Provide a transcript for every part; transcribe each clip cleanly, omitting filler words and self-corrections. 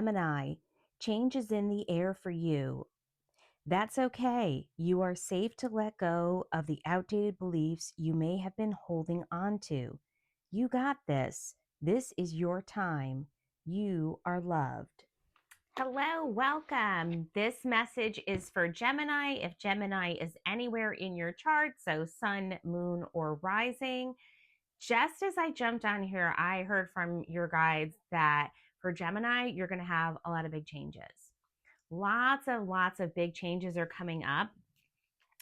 Gemini, change is in the air for you. That's okay. You are safe to let go of the outdated beliefs you may have been holding on to. You got this. This is your time. You are loved. Hello, welcome. This message is for Gemini. If Gemini is anywhere in your chart, so sun, moon, or rising. Just as I jumped on here, I heard from your guides that for Gemini, you're going to have a lot of big changes. Lots of big changes are coming up.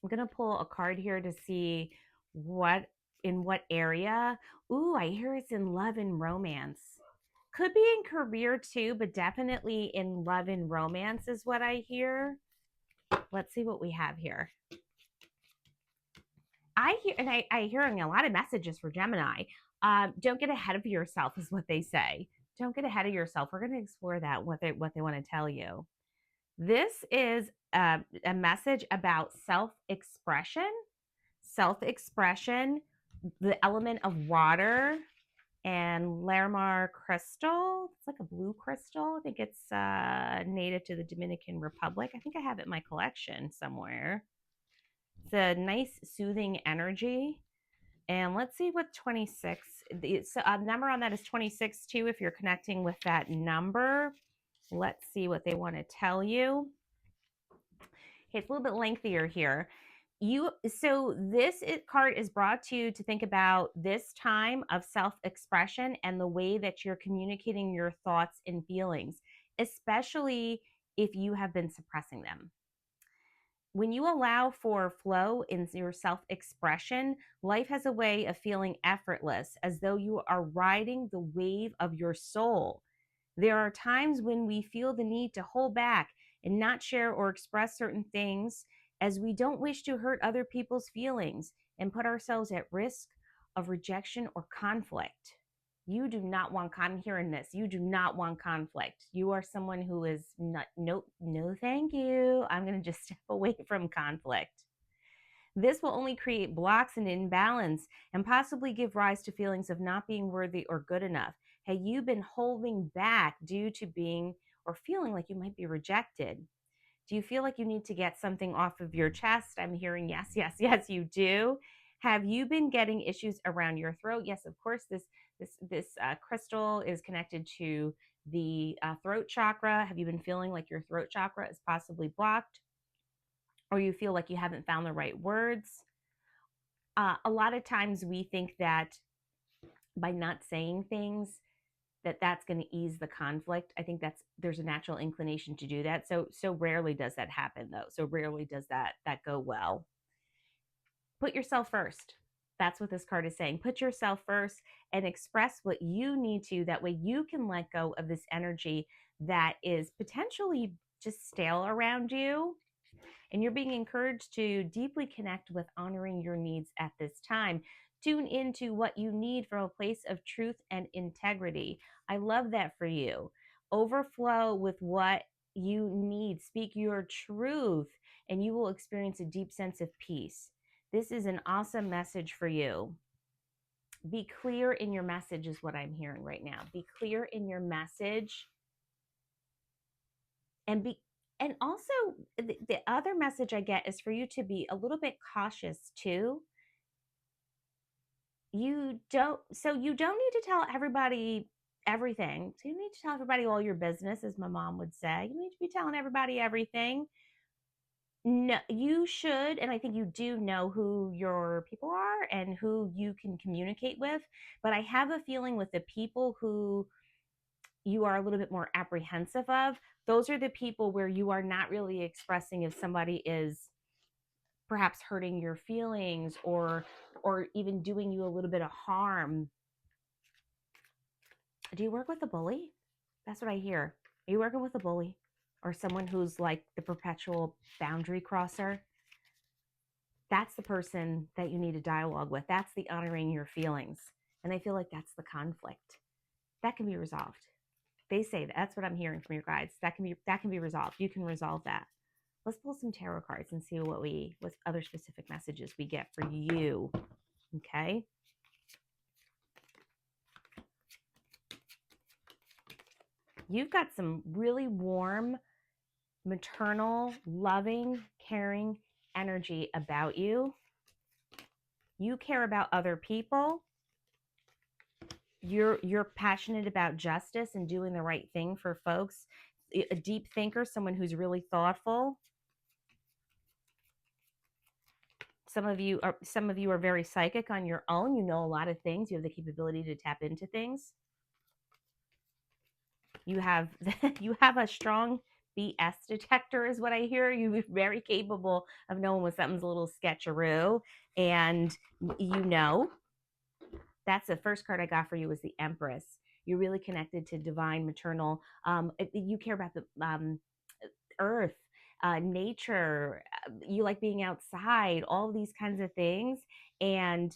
I'm going to pull a card here to see in what area. Ooh, I hear it's in love and romance. Could be in career too, but definitely in love and romance is what I hear. Let's see what we have here. I hearing a lot of messages for Gemini. Don't get ahead of yourself is what they say. Don't get ahead of yourself. We're going to explore that, what they want to tell you. This is a message about self-expression, the element of water, and Larimar crystal. It's like a blue crystal. I think it's native to the Dominican Republic. I think I have it in my collection somewhere. It's a nice soothing energy. And let's see what 26, the number on that is 26 too, if you're connecting with that number. Let's see what they want to tell you. Okay, it's a little bit lengthier here. So this card is brought to you to think about this time of self-expression and the way that you're communicating your thoughts and feelings, especially if you have been suppressing them. When you allow for flow in your self-expression, life has a way of feeling effortless, as though you are riding the wave of your soul. There are times when we feel the need to hold back and not share or express certain things, as we don't wish to hurt other people's feelings and put ourselves at risk of rejection or conflict. You do not want, I'm hearing this, you do not want conflict. You are someone who is not, no, thank you. I'm going to just step away from conflict. This will only create blocks and imbalance and possibly give rise to feelings of not being worthy or good enough. Have you been holding back due to being or feeling like you might be rejected? Do you feel like you need to get something off of your chest? I'm hearing yes, you do. Have you been getting issues around your throat? Yes, of course. This crystal is connected to the throat chakra. Have you been feeling like your throat chakra is possibly blocked, or you feel like you haven't found the right words? A lot of times we think that by not saying things, that's going to ease the conflict. I think there's a natural inclination to do that. So rarely does that happen, though. So rarely does that go well. Put yourself first. That's what this card is saying. Put yourself first and express what you need to. That way you can let go of this energy that is potentially just stale around you. And you're being encouraged to deeply connect with honoring your needs at this time. Tune into what you need from a place of truth and integrity. I love that for you. Overflow with what you need. Speak your truth, and you will experience a deep sense of peace. This is an awesome message for you. Be clear in your message is what I'm hearing right now. Be clear in your message, and also the other message I get is for you to be a little bit cautious too. You don't need to tell everybody everything. So you need to tell everybody all your business, as my mom would say. You need to be telling everybody everything. No, you should, and I think you do know who your people are and who you can communicate with. But I have a feeling with the people who you are a little bit more apprehensive of, those are the people where you are not really expressing if somebody is perhaps hurting your feelings or even doing you a little bit of harm. Do you work with a bully? That's what I hear. Are you working with a bully or someone who's like the perpetual boundary crosser? That's the person that you need to dialogue with. That's the honoring your feelings. And I feel like that's the conflict. That can be resolved. They say that's what I'm hearing from your guides. That can be resolved. You can resolve that. Let's pull some tarot cards and see what other specific messages we get for you. Okay. You've got some really warm, maternal, loving, caring energy about you. You care about other people. You're passionate about justice and doing the right thing for folks. A deep thinker, someone who's really thoughtful. Some of you are very psychic on your own. You know a lot of things. You have the capability to tap into things. You have you have a strong BS detector, is what I hear. You're very capable of knowing when something's a little sketcheroo, and you know that's the first card I got for you was the Empress. You're really connected to divine maternal. You care about the earth, nature. You like being outside, all these kinds of things, and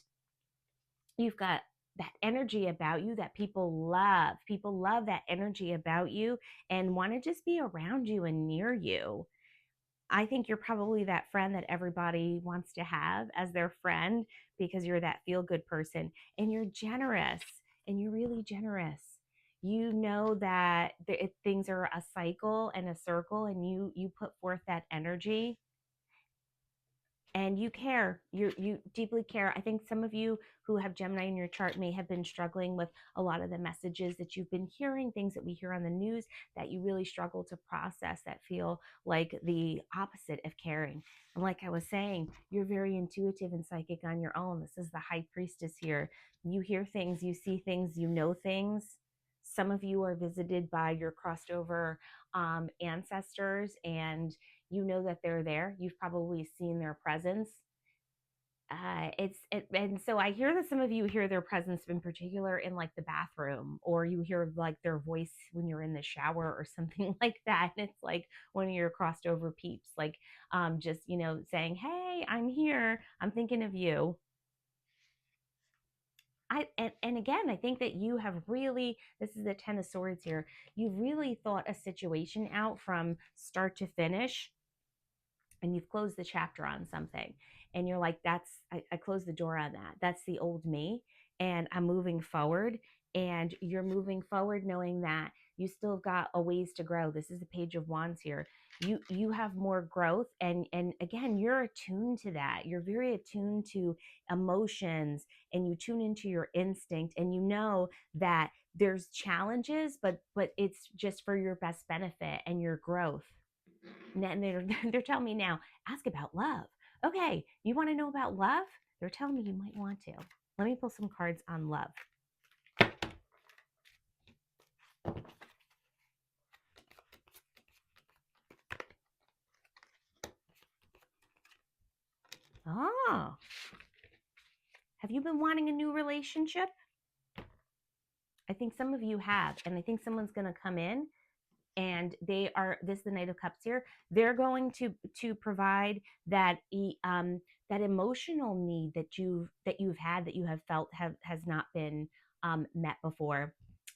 you've got that energy about you that people love. People love that energy about you and want to just be around you and near you. I think you're probably that friend that everybody wants to have as their friend because you're that feel good person and you're generous and you're really generous. You know that things are a cycle and a circle, and you put forth that energy and you care. You deeply care. I think some of you who have Gemini in your chart may have been struggling with a lot of the messages that you've been hearing, things that we hear on the news that you really struggle to process, that feel like the opposite of caring. And like I was saying, you're very intuitive and psychic on your own. This is the high priestess here. You hear things, you see things, you know things. Some of you are visited by your crossed over ancestors, and you know that they're there. You've probably seen their presence. And so I hear that some of you hear their presence in particular in like the bathroom, or you hear like their voice when you're in the shower or something like that. And it's like one of your crossed over peeps, like just saying, "Hey, I'm here. I'm thinking of you." And again, I think that you have really, this is the Ten of Swords here. You've really thought a situation out from start to finish, and you've closed the chapter on something, and you're like, I closed the door on that. That's the old me, and I'm moving forward. And you're moving forward knowing that you still got a ways to grow. This is the Page of Wands here. You have more growth, and again, you're attuned to that. You're very attuned to emotions, and you tune into your instinct, and you know that there's challenges, but it's just for your best benefit and your growth. And they're telling me now, ask about love. Okay, you want to know about love? They're telling me you might want to. Let me pull some cards on love. Oh, have you been wanting a new relationship? I think some of you have, and I think someone's going to come in, and this is the Knight of Cups here. They're going to provide that that emotional need that you've had, that you have felt has not been met before.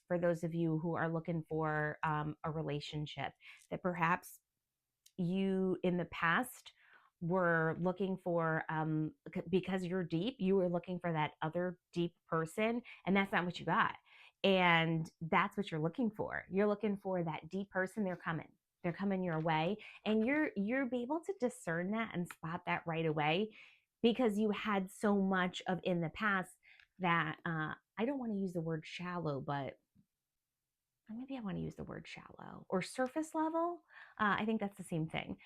For those of you who are looking for a relationship, that perhaps you in the past were looking for, because you're deep, you were looking for that other deep person, and that's not what you got. And that's what you're looking for. You're looking for that deep person. They're coming your way, and you're be able to discern that and spot that right away, because you had so much of in the past that I don't want to use the word shallow, but maybe I want to use the word shallow or surface level. I think that's the same thing.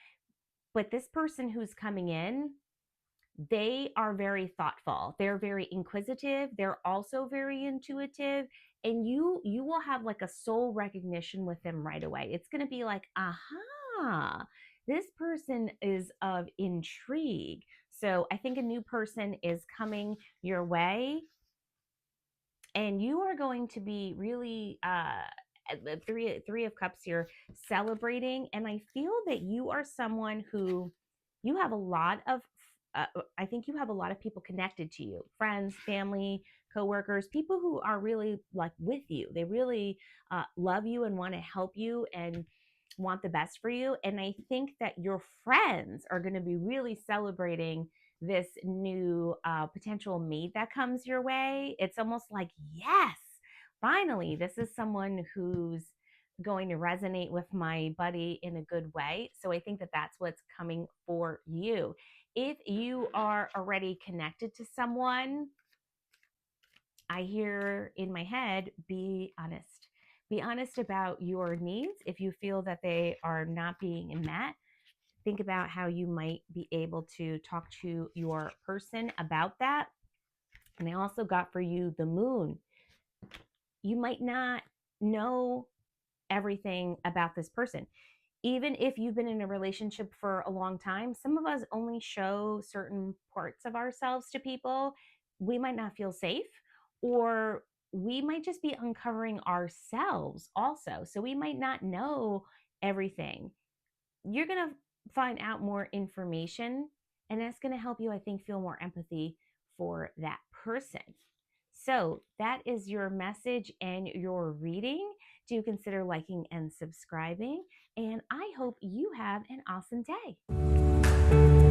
But this person who's coming in, they are very thoughtful. They're very inquisitive. They're also very intuitive. And you will have like a soul recognition with them right away. It's going to be like, aha, this person is of intrigue. So I think a new person is coming your way, and you are going to be really the three of cups here, celebrating. And I feel that you are someone who, you have a lot of I think you have a lot of people connected to you, friends, family, coworkers, people who are really like with you. They really love you and want to help you and want the best for you. And I think that your friends are going to be really celebrating this new potential mate that comes your way. It's almost like, yes, finally, this is someone who's going to resonate with my buddy in a good way. So I think that that's what's coming for you. If you are already connected to someone, I hear in my head, be honest. Be honest about your needs. If you feel that they are not being met, think about how you might be able to talk to your person about that. And I also got for you the moon. You might not know everything about this person. Even if you've been in a relationship for a long time, some of us only show certain parts of ourselves to people. We might not feel safe, or we might just be uncovering ourselves also. So we might not know everything. You're going to find out more information, and that's going to help you, I think, feel more empathy for that person. So that is your message and your reading. Do consider liking and subscribing. And I hope you have an awesome day.